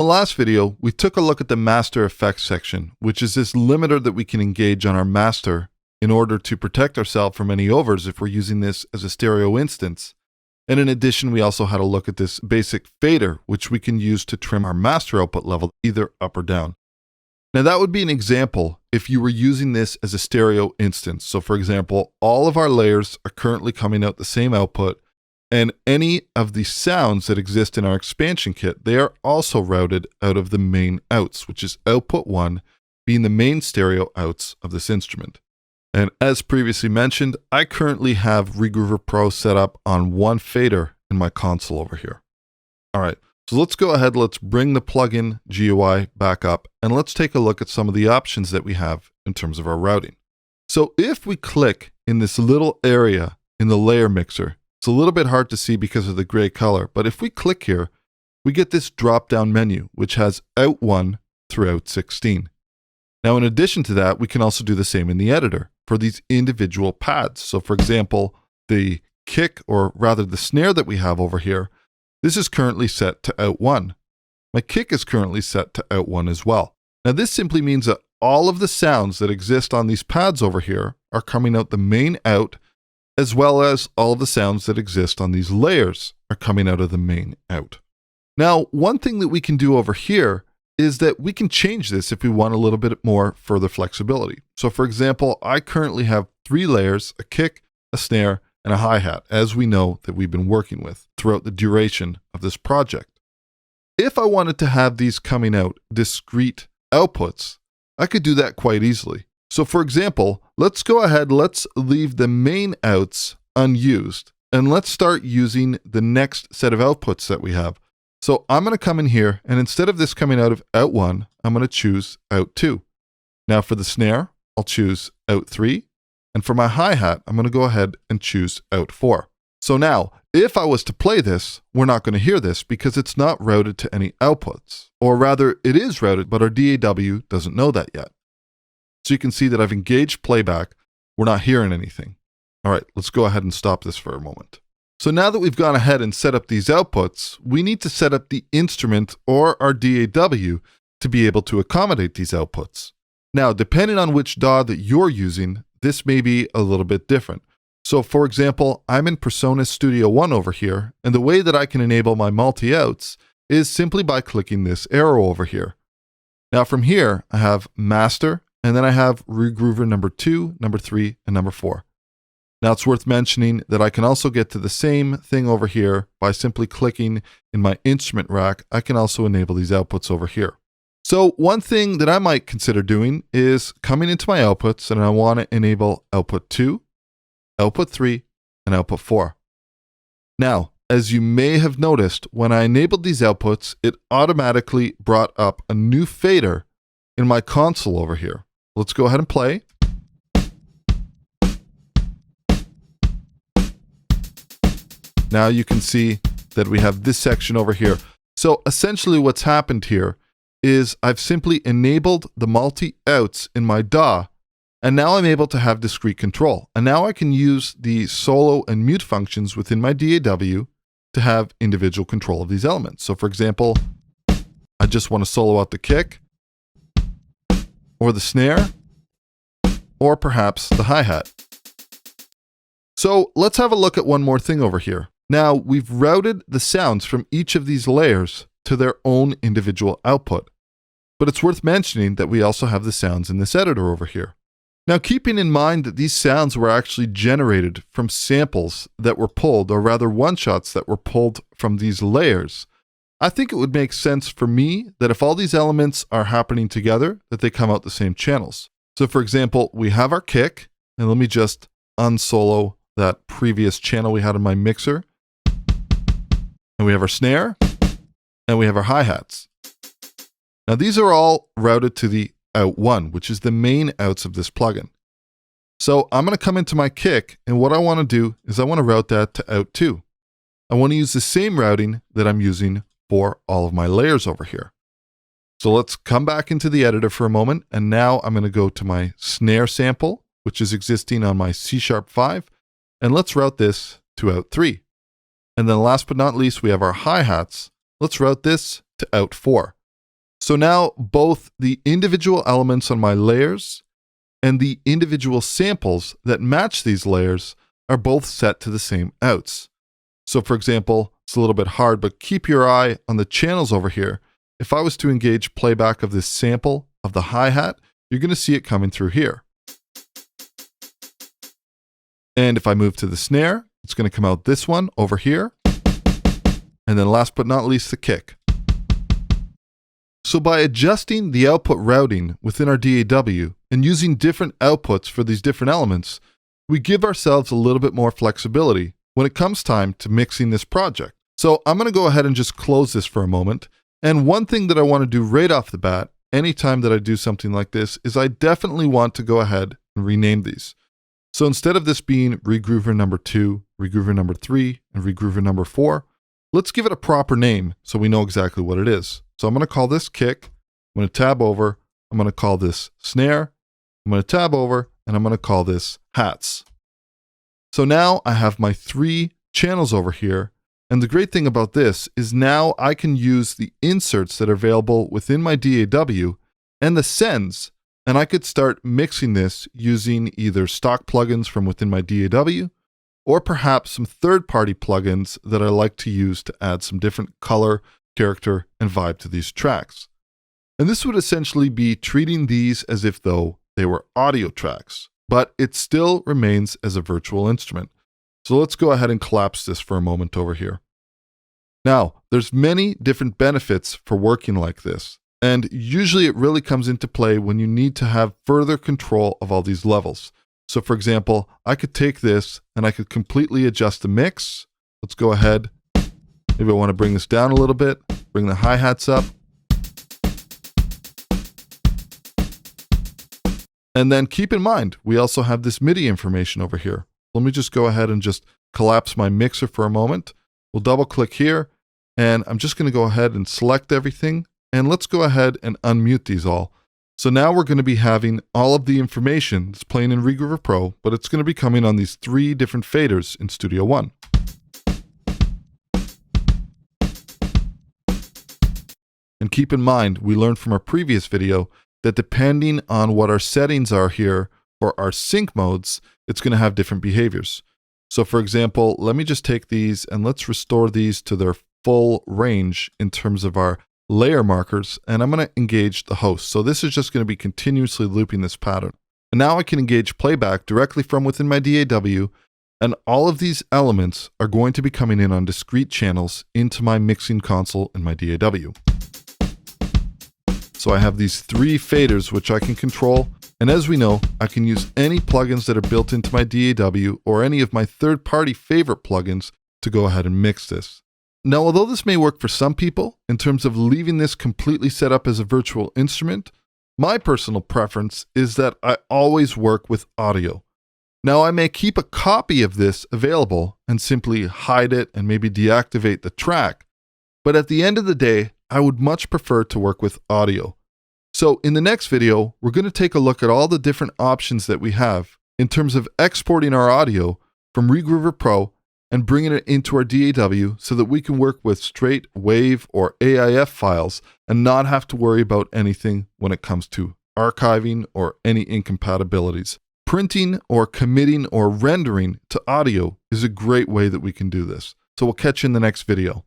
In the last video, we took a look at the master effects section, which is this limiter that we can engage on our master in order to protect ourselves from any overs if we're using this as a stereo instance. And in addition, we also had a look at this basic fader, which we can use to trim our master output level either up or down. Now that would be an example if you were using this as a stereo instance. So for example, all of our layers are currently coming out the same output, and any of the sounds that exist in our expansion kit, they are also routed out of the main outs, which is output 1 being the main stereo outs of this instrument. And as previously mentioned, I currently have Regroover Pro set up on one fader in my console over here. All right, so let's go ahead, let's bring the plugin GUI back up, and let's take a look at some of the options that we have in terms of our routing. So if we click in this little area in the layer mixer, it's a little bit hard to see because of the gray color, but if we click here, we get this drop-down menu, which has out 1 through out 16. Now, in addition to that, we can also do the same in the editor for these individual pads. So for example, the kick, or rather the snare that we have over here, this is currently set to out 1. My kick is currently set to out 1 as well. Now, this simply means that all of the sounds that exist on these pads over here are coming out the main out, as well as all of the sounds that exist on these layers are coming out of the main out. Now, one thing that we can do over here is that we can change this if we want a little bit more further flexibility. So for example, I currently have 3 layers, a kick, a snare, and a hi-hat, as we know that we've been working with throughout the duration of this project. If I wanted to have these coming out discrete outputs, I could do that quite easily. So for example, let's go ahead, let's leave the main outs unused, and let's start using the next set of outputs that we have. So I'm going to come in here, and instead of this coming out of out 1, I'm going to choose out 2. Now for the snare, I'll choose out 3, and for my hi-hat, I'm going to go ahead and choose out 4. So now, if I was to play this, we're not going to hear this because it's not routed to any outputs. Or rather, it is routed, but our DAW doesn't know that yet. So you can see that I've engaged playback. We're not hearing anything. All right, let's go ahead and stop this for a moment. So now that we've gone ahead and set up these outputs, we need to set up the instrument or our DAW to be able to accommodate these outputs. Now, depending on which DAW that you're using, this may be a little bit different. So for example, I'm in PreSonus Studio One over here, and the way that I can enable my multi-outs is simply by clicking this arrow over here. Now from here, I have Master, and then I have Regroover number 2, number 3, and number 4. Now it's worth mentioning that I can also get to the same thing over here by simply clicking in my instrument rack. I can also enable these outputs over here. So one thing that I might consider doing is coming into my outputs, and I want to enable output 2, output 3, and output 4. Now, as you may have noticed, when I enabled these outputs, it automatically brought up a new fader in my console over here. Let's go ahead and play. Now you can see that we have this section over here. So essentially what's happened here is I've simply enabled the multi-outs in my DAW, and now I'm able to have discrete control. And now I can use the solo and mute functions within my DAW to have individual control of these elements. So for example, I just want to solo out the kick, or the snare, or perhaps the hi-hat. So let's have a look at one more thing over here. Now we've routed the sounds from each of these layers to their own individual output. But it's worth mentioning that we also have the sounds in this editor over here. Now keeping in mind that these sounds were actually generated from samples that were pulled, or rather one-shots that were pulled from these layers, I think it would make sense for me that if all these elements are happening together, that they come out the same channels. So for example, we have our kick, and let me just unsolo that previous channel we had in my mixer. And we have our snare, and we have our hi-hats. Now these are all routed to the out 1, which is the main outs of this plugin. So I'm going to come into my kick, and what I want to do is I want to route that to out 2. I want to use the same routing that I'm using for all of my layers over here. So let's come back into the editor for a moment, and now I'm going to go to my snare sample, which is existing on my C#5, and let's route this to out 3. And then last but not least, we have our hi-hats. Let's route this to out 4. So now both the individual elements on my layers and the individual samples that match these layers are both set to the same outs. So for example, it's a little bit hard, but keep your eye on the channels over here. If I was to engage playback of this sample of the hi-hat, you're going to see it coming through here. And if I move to the snare, it's going to come out this one over here. And then last but not least, the kick. So by adjusting the output routing within our DAW and using different outputs for these different elements, we give ourselves a little bit more flexibility when it comes time to mixing this project. So I'm going to go ahead and just close this for a moment. And one thing that I want to do right off the bat, anytime that I do something like this, is I definitely want to go ahead and rename these. So instead of this being Regroover number 2, Regroover number 3, and Regroover number 4, let's give it a proper name so we know exactly what it is. So I'm going to call this kick, I'm going to tab over, I'm going to call this snare, I'm going to tab over, and I'm going to call this hats. So now I have my 3 channels over here, and the great thing about this is now I can use the inserts that are available within my DAW and the sends, and I could start mixing this using either stock plugins from within my DAW, or perhaps some third-party plugins that I like to use to add some different color, character, and vibe to these tracks. And this would essentially be treating these as if though they were audio tracks, but it still remains as a virtual instrument. So let's go ahead and collapse this for a moment over here. Now, there's many different benefits for working like this, and usually it really comes into play when you need to have further control of all these levels. So for example, I could take this and I could completely adjust the mix. Let's go ahead. Maybe I want to bring this down a little bit, bring the hi-hats up. And then keep in mind, we also have this MIDI information over here. Let me just go ahead and just collapse my mixer for a moment. We'll double click here, and I'm just going to go ahead and select everything. And let's go ahead and unmute these all. So now we're going to be having all of the information that's playing in Regroover Pro, but it's going to be coming on these 3 different faders in Studio One. And keep in mind, we learned from our previous video that depending on what our settings are here for our sync modes, it's going to have different behaviors. So for example, let me just take these and let's restore these to their full range in terms of our layer markers, and I'm going to engage the host. So this is just going to be continuously looping this pattern. And now I can engage playback directly from within my DAW, and all of these elements are going to be coming in on discrete channels into my mixing console in my DAW. So I have these 3 faders which I can control, and as we know, I can use any plugins that are built into my DAW or any of my third-party favorite plugins to go ahead and mix this. Now, although this may work for some people in terms of leaving this completely set up as a virtual instrument, my personal preference is that I always work with audio. Now, I may keep a copy of this available and simply hide it and maybe deactivate the track, but at the end of the day, I would much prefer to work with audio. So in the next video, we're going to take a look at all the different options that we have in terms of exporting our audio from Regroover Pro and bringing it into our DAW so that we can work with straight WAV or AIF files and not have to worry about anything when it comes to archiving or any incompatibilities. Printing or committing or rendering to audio is a great way that we can do this. So we'll catch you in the next video.